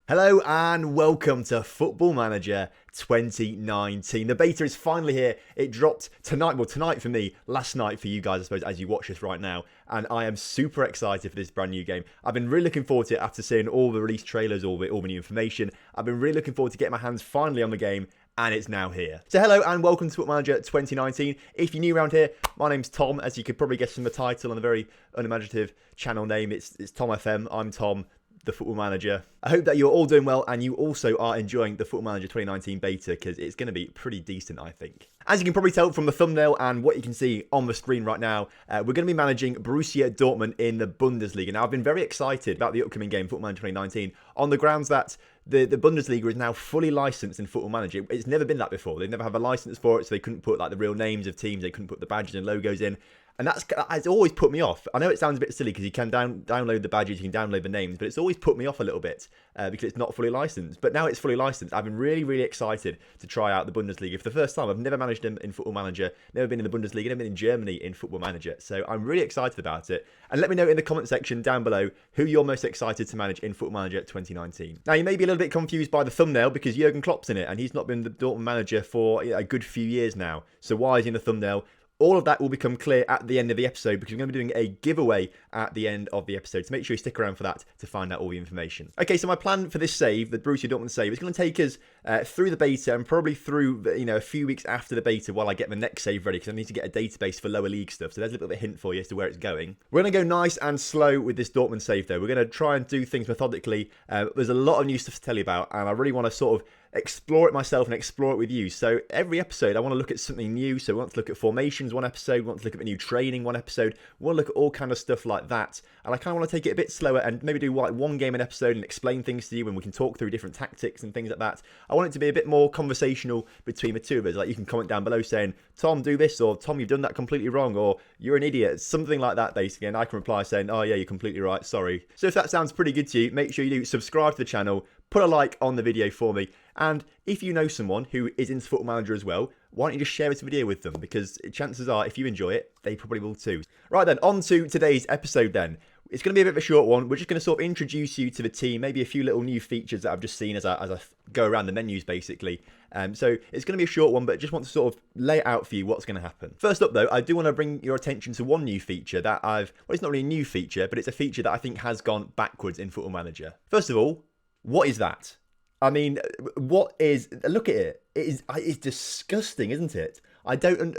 Hello and welcome to Football Manager 2019. The beta is finally here. It dropped tonight for me, last night for you guys, I suppose, as you watch this right now. And I am super excited for this brand new game. I've been really looking forward to it after seeing all the release trailers, all the new information. I've been really looking forward to getting my hands finally on the game. And it's now here. So hello and welcome to Football Manager 2019. If you're new around here, my name's Tom. As you could probably guess from the title and the very unimaginative channel name, it's TomFM. I'm Tom, the Football Manager. I hope that you're all doing well and you also are enjoying the Football Manager 2019 beta because it's going to be pretty decent, I think. As you can probably tell from the thumbnail and what you can see on the screen right now, we're going to be managing Borussia Dortmund in the Bundesliga. Now, I've been very excited about the upcoming game, Football Manager 2019, on the grounds that the Bundesliga is now fully licensed in Football Manager. It's never been that before. They've never had a license for it, so they couldn't put like the real names of teams. They couldn't put the badges and logos in. And it's always put me off. I know it sounds a bit silly because you can download the badges, you can download the names, but it's always put me off a little bit because it's not fully licensed. But now it's fully licensed. I've been really, really excited to try out the Bundesliga for the first time. I've never managed them in Football Manager, never been in the Bundesliga, never been in Germany in Football Manager. So I'm really excited about it. And let me know in the comment section down below who you're most excited to manage in Football Manager 2019. Now, you may be a little bit confused by the thumbnail because Jurgen Klopp's in it and he's not been the Dortmund manager for a good few years now. So why is he in the thumbnail? All of that will become clear at the end of the episode because we're going to be doing a giveaway at the end of the episode. So make sure you stick around for that to find out all the information. Okay, so my plan for this save, the Borussia Dortmund save, is going to take us through the beta and probably through a few weeks after the beta while I get the next save ready because I need to get a database for lower league stuff. So there's a little bit of a hint for you as to where it's going. We're going to go nice and slow with this Dortmund save though. We're going to try and do things methodically. There's a lot of new stuff to tell you about and I really want to sort of explore it myself and explore it with you. So every episode I want to look at something new. So we want to look at formations one episode, we want to look at the new training one episode, we want to look at all kind of stuff like that. And I kind of want to take it a bit slower and maybe do like one game an episode and explain things to you and we can talk through different tactics and things like that. I want it to be a bit more conversational between the two of us. Like you can comment down below saying, Tom, do this, or Tom, you've done that completely wrong, or you're an idiot, something like that basically. And I can reply saying, oh yeah, you're completely right, sorry. So if that sounds pretty good to you, make sure you do subscribe to the channel, put a like on the video for me. And if you know someone who is into Football Manager as well, why don't you just share this video with them? Because chances are, if you enjoy it, they probably will too. Right then, on to today's episode then. It's going to be a bit of a short one. We're just going to sort of introduce you to the team, maybe a few little new features that I've just seen as I go around the menus basically. So it's going to be a short one, but I just want to sort of lay it out for you what's going to happen. First up though, I do want to bring your attention to one new feature that well, it's not really a new feature, but it's a feature that I think has gone backwards in Football Manager. First of all, what is that? I mean, look at it. It's disgusting, isn't it?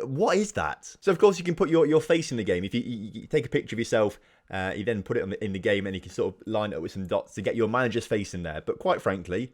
What is that? So of course you can put your face in the game. If you take a picture of yourself, you then put it in the game and you can sort of line it up with some dots to get your manager's face in there. But quite frankly,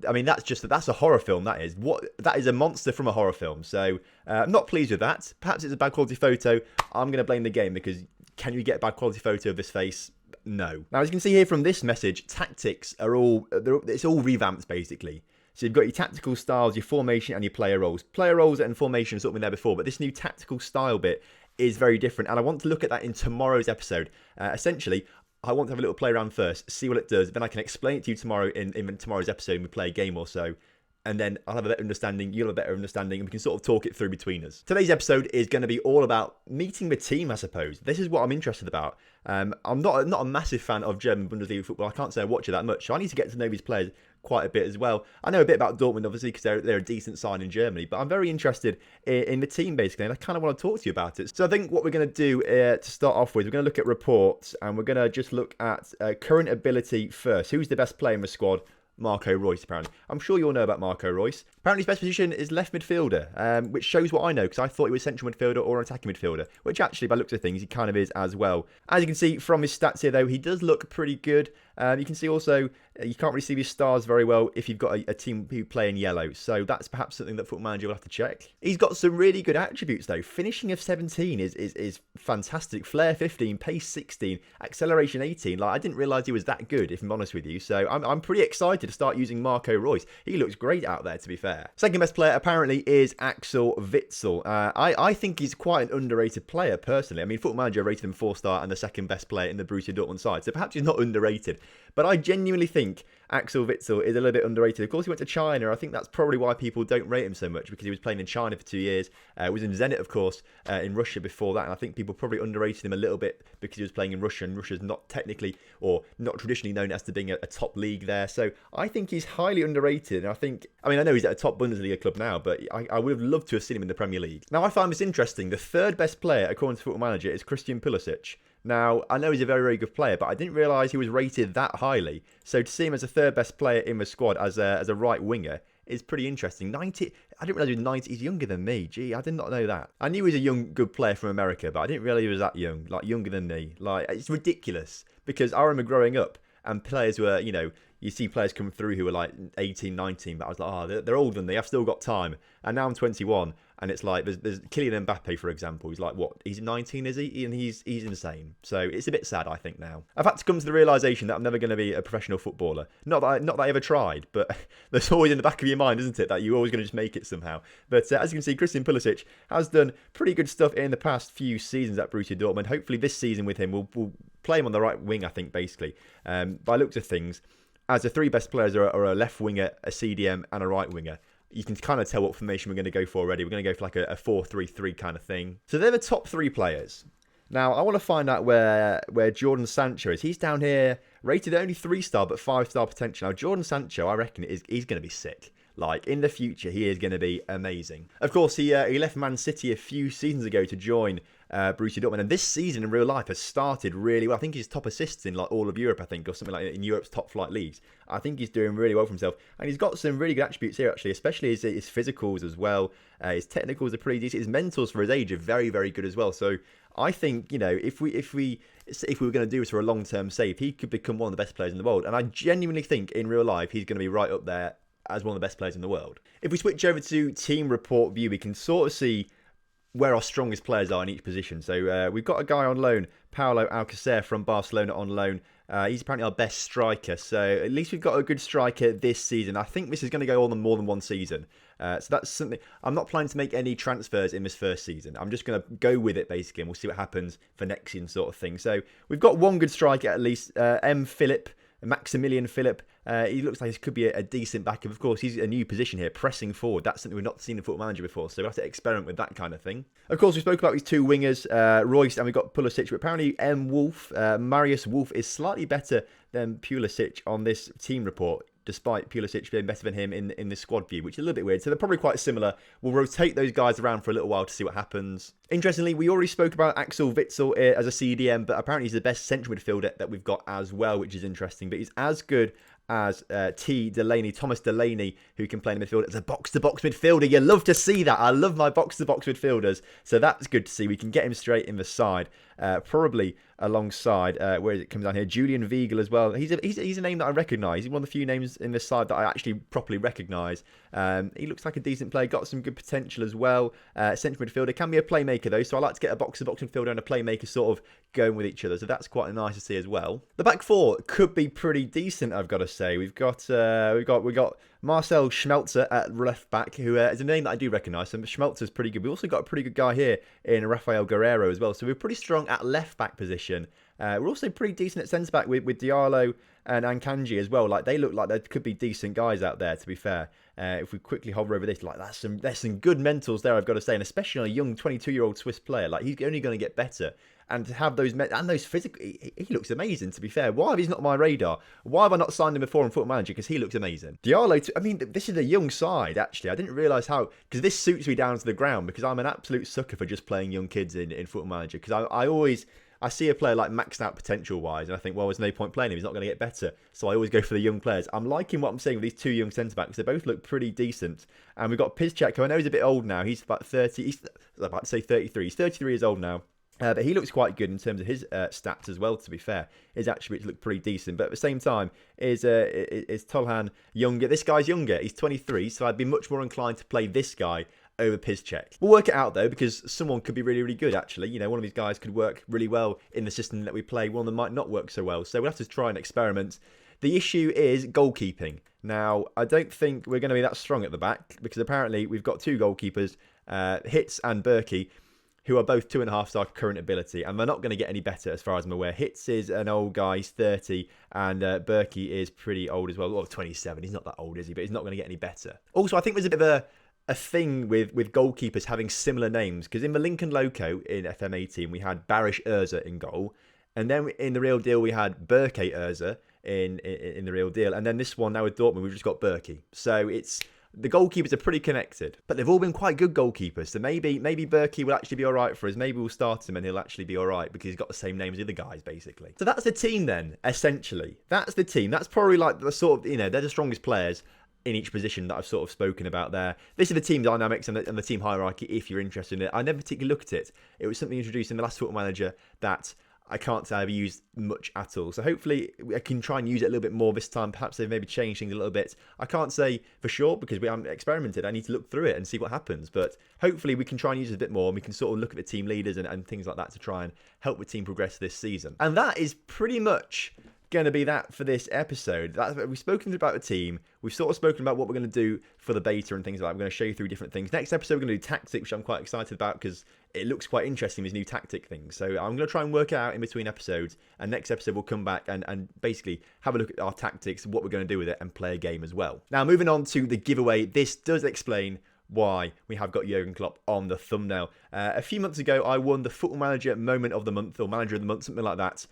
I mean, that's a horror film, that is. That is a monster from a horror film. So I'm not pleased with that. Perhaps it's a bad quality photo. I'm going to blame the game because can you get a bad quality photo of this face? No. Now, as you can see here from this message, tactics it's all revamped basically. So you've got your tactical styles, your formation, and your player roles. Player roles and formation have sort of been there before, but this new tactical style bit is very different. And I want to look at that in tomorrow's episode. Essentially, I want to have a little play around first, see what it does. Then I can explain it to you tomorrow in tomorrow's episode when we play a game or so. And then I'll have a better understanding, you'll have a better understanding, and we can sort of talk it through between us. Today's episode is going to be all about meeting the team, I suppose. This is what I'm interested about. I'm not a massive fan of German Bundesliga football. I can't say I watch it that much, so I need to get to know these players quite a bit as well. I know a bit about Dortmund, obviously, because they're a decent side in Germany, but I'm very interested in the team, basically, and I kind of want to talk to you about it. So I think what we're going to do to start off with, we're going to look at reports, and we're going to just look at current ability first. Who's the best player in the squad? Marco Reus, apparently. I'm sure you all know about Marco Reus. Apparently his best position is left midfielder, which shows what I know, because I thought he was central midfielder or an attacking midfielder, which actually, by looks of things, he kind of is as well. As you can see from his stats here, though, he does look pretty good. You can see also, you can't really see his stars very well if you've got a team who play in yellow, so that's perhaps something that Football Manager will have to check. He's got some really good attributes, though. Finishing of 17 is fantastic. Flair 15, pace 16, acceleration 18. Like, I didn't realise he was that good, if I'm honest with you, so I'm pretty excited to start using Marco Reus. He looks great out there, to be fair. Second best player, apparently, is Axel Witsel. I think he's quite an underrated player, personally. I mean, Football Manager rated him 4-star and the second best player in the Borussia Dortmund side, so perhaps he's not underrated. But I genuinely think Axel Witsel is a little bit underrated. Of course, he went to China. I think that's probably why people don't rate him so much, because he was playing in China for 2 years. Was in Zenit, of course, in Russia before that. And I think people probably underrated him a little bit because he was playing in Russia, and Russia's not technically or not traditionally known as to being a top league there. So I think he's highly underrated. And I know he's at a top Bundesliga club now, but I would have loved to have seen him in the Premier League. Now, I find this interesting. The third best player, according to Football Manager, is Christian Pulisic. Now, I know he's a very, very good player, but I didn't realise he was rated that highly. So to see him as a third best player in the squad as a right winger is pretty interesting. 90, I didn't realise he was 90. He's younger than me. Gee, I did not know that. I knew he was a young, good player from America, but I didn't realise he was that young, like younger than me. Like, it's ridiculous, because I remember growing up and players were, you see players come through who were like 18, 19, but I was like, they're older than me. I've still got time. And now I'm 21, and it's like, there's Kylian Mbappe, for example. He's like, what? He's 19, is he? And he's insane. So it's a bit sad, I think, now. I've had to come to the realisation that I'm never going to be a professional footballer. Not that I ever tried, but there's always in the back of your mind, isn't it, that you're always going to just make it somehow. But as you can see, Christian Pulisic has done pretty good stuff in the past few seasons at Borussia Dortmund. Hopefully this season with him, we'll play him on the right wing, I think, basically. By looks of things, as the three best players are a left winger, a CDM, and a right winger, you can kind of tell what formation we're going to go for already. We're going to go for like a 4-3-3 kind of thing. So they're the top three players. Now, I want to find out where Jordan Sancho is. He's down here, rated only 3-star, but 5-star potential. Now, Jordan Sancho, I reckon, he's going to be sick. Like, in the future, he is going to be amazing. Of course, he left Man City a few seasons ago to join Borussia Dortmund. And this season in real life has started really well. I think he's top assists in like all of Europe, I think, or something like that, in Europe's top flight leagues. I think he's doing really well for himself. And he's got some really good attributes here, actually, especially his physicals as well. His technicals are pretty decent. His mentals for his age are very, very good as well. So I think, if we were going to do this for a long-term save, he could become one of the best players in the world. And I genuinely think in real life, he's going to be right up there as one of the best players in the world. If we switch over to team report view, we can sort of see where our strongest players are in each position. So we've got a guy on loan, Paulo Alcacer from Barcelona on loan. He's apparently our best striker. So at least we've got a good striker this season. I think this is going to go on more than one season. So that's something. I'm not planning to make any transfers in this first season. I'm just going to go with it, basically, and we'll see what happens for next season sort of thing. So we've got one good striker at least, Maximilian Philip. He looks like he could be a decent backup. Of course, he's a new position here, pressing forward. That's something we've not seen in Football Manager before, so we have to experiment with that kind of thing. Of course, we spoke about these two wingers, Royce, and we've got Pulisic, but apparently Marius Wolf is slightly better than Pulisic on this team report, despite Pulisic being better than him in the squad view, which is a little bit weird. So they're probably quite similar. We'll rotate those guys around for a little while to see what happens. Interestingly, we already spoke about Axel Witsel as a CDM, but apparently he's the best central midfielder that we've got as well, which is interesting. But he's as good as Thomas Delaney, who can play in the midfield as a box-to-box midfielder. You love to see that. I love my box-to-box midfielders. So that's good to see. We can get him straight in the side. Probably alongside, where it comes down here, Julian Weigl as well. He's a name that I recognise. He's one of the few names in this side that I actually properly recognise. He looks like a decent player, got some good potential as well. Central midfielder, can be a playmaker though, so I like to get a box-to-box midfielder and a playmaker sort of going with each other, so that's quite nice to see as well. The back four could be pretty decent, I've got to say. We've got Marcel Schmelzer at left back, who is a name that I do recognise. So Schmelzer's pretty good. We've also got a pretty good guy here in Rafael Guerreiro as well. So we're pretty strong at left back position. We're also pretty decent at centre back with Diallo and Akanji as well. Like, they look like there could be decent guys out there, to be fair. If we quickly hover over this, there's some good mentals there, I've got to say, and especially on a young 22-year-old Swiss player. Like, he's only going to get better. And to have those physical, he looks amazing, to be fair. Why have he not on my radar? Why have I not signed him before in Football Manager? Because he looks amazing. Diallo, this is a young side, actually. I didn't realise how, because this suits me down to the ground, because I'm an absolute sucker for just playing young kids in Football Manager. Because I see a player like maxed out potential-wise, and I think, well, there's no point playing him. He's not going to get better. So I always go for the young players. I'm liking what I'm seeing with these two young centre-backs. They both look pretty decent. And we've got Piszczek, who I know he's a bit old now. He's about 30. He's about to say 33. He's 33 years old now. But he looks quite good in terms of his stats as well, to be fair. His attributes look pretty decent. But at the same time, is Tolhan younger? This guy's younger. He's 23, so I'd be much more inclined to play this guy over Piszczek. We'll work it out, though, because someone could be really, really good, actually. One of these guys could work really well in the system that we play. One of them might not work so well. So we'll have to try and experiment. The issue is goalkeeping. Now, I don't think we're going to be that strong at the back, because apparently we've got two goalkeepers, Hitz and Berkey. who are both 2.5-star current ability, and they're not going to get any better as far as I'm aware. Hitz is an old guy, he's 30, and Berkey is pretty old as well. 27, he's not that old, is he? But he's not going to get any better. Also, I think there's a bit of a thing with goalkeepers having similar names, because in the Lincoln Loco in FM18, we had Barish Urza in goal, and then in the real deal, we had Berkey Urza in the real deal, and then this one now with Dortmund, we've just got Berkey. So the goalkeepers are pretty connected, but they've all been quite good goalkeepers. So maybe Berkey will actually be all right for us. Maybe we'll start him and he'll actually be all right because he's got the same name as the other guys, basically. So that's the team then, essentially. That's the team. That's probably like the sort of, they're the strongest players in each position that I've sort of spoken about there. This is the team dynamics and the team hierarchy if you're interested in it. I never particularly looked at it. It was something introduced in the last Football Manager that I can't say I've used much at all. So hopefully I can try and use it a little bit more this time. Perhaps they've maybe changed things a little bit. I can't say for sure because we haven't experimented. I need to look through it and see what happens. But hopefully we can try and use it a bit more. And we can sort of look at the team leaders and things like that to try and help the team progress this season. And that is pretty much going to be that for this episode. We've spoken about the team. We've sort of spoken about what we're going to do for the beta and things like that. We're going to show you through different things. Next episode, we're going to do tactics, which I'm quite excited about because it looks quite interesting, these new tactic things. So I'm going to try and work it out in between episodes. And next episode, we'll come back and basically have a look at our tactics, what we're going to do with it, and play a game as well. Now, moving on to the giveaway. This does explain why we have got Jurgen Klopp on the thumbnail. A few months ago, I won the Football Manager Moment of the Month, or Manager of the Month, something like that,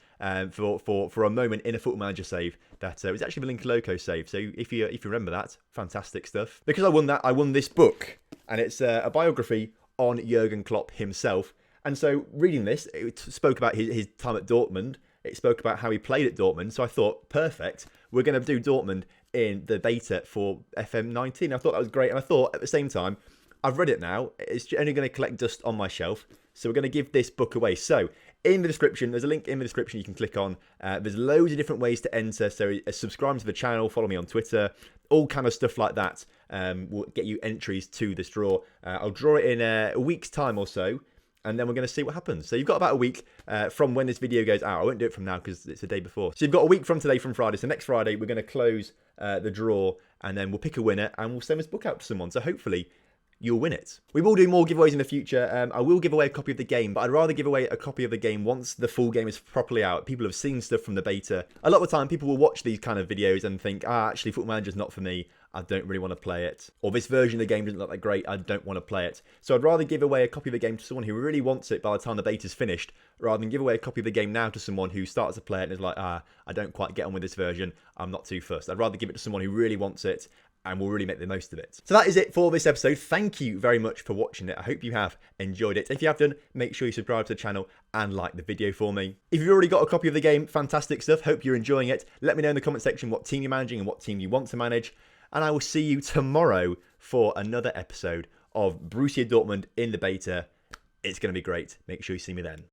for a moment in a Football Manager save that was actually the Lincoln Loco save. So if you remember that, fantastic stuff. Because I won that, I won this book, and it's a biography on Jurgen Klopp himself. And so reading this, it spoke about his time at Dortmund. It spoke about how he played at Dortmund. So I thought, perfect, we're going to do Dortmund in the beta for FM19. I thought that was great. And I thought at the same time, I've read it now. It's only going to collect dust on my shelf. So we're going to give this book away. So in the description, there's a link in the description you can click on. There's loads of different ways to enter. So subscribe to the channel, follow me on Twitter, all kind of stuff like that will get you entries to this draw. I'll draw it in a week's time or so. And then we're going to see what happens. So you've got about a week from when this video goes out. I won't do it from now because it's the day before. So you've got a week from today, from Friday. So next Friday, we're going to close the draw. And then we'll pick a winner and we'll send this book out to someone. So hopefully you'll win it. We will do more giveaways in the future. I will give away a copy of the game, but I'd rather give away a copy of the game once the full game is properly out. People have seen stuff from the beta. A lot of the time, people will watch these kind of videos and think, actually, Football Manager's not for me. I don't really want to play it. Or this version of the game doesn't look that great. I don't want to play it. So I'd rather give away a copy of the game to someone who really wants it by the time the beta's finished, rather than give away a copy of the game now to someone who starts to play it and is like, I don't quite get on with this version. I'm not too fussed. I'd rather give it to someone who really wants it and will really make the most of it. So that is it for this episode. Thank you very much for watching it. I hope you have enjoyed it. If you have done, make sure you subscribe to the channel and like the video for me. If you've already got a copy of the game, fantastic stuff. Hope you're enjoying it. Let me know in the comment section what team you're managing and what team you want to manage. And I will see you tomorrow for another episode of Borussia Dortmund in the beta. It's going to be great. Make sure you see me then.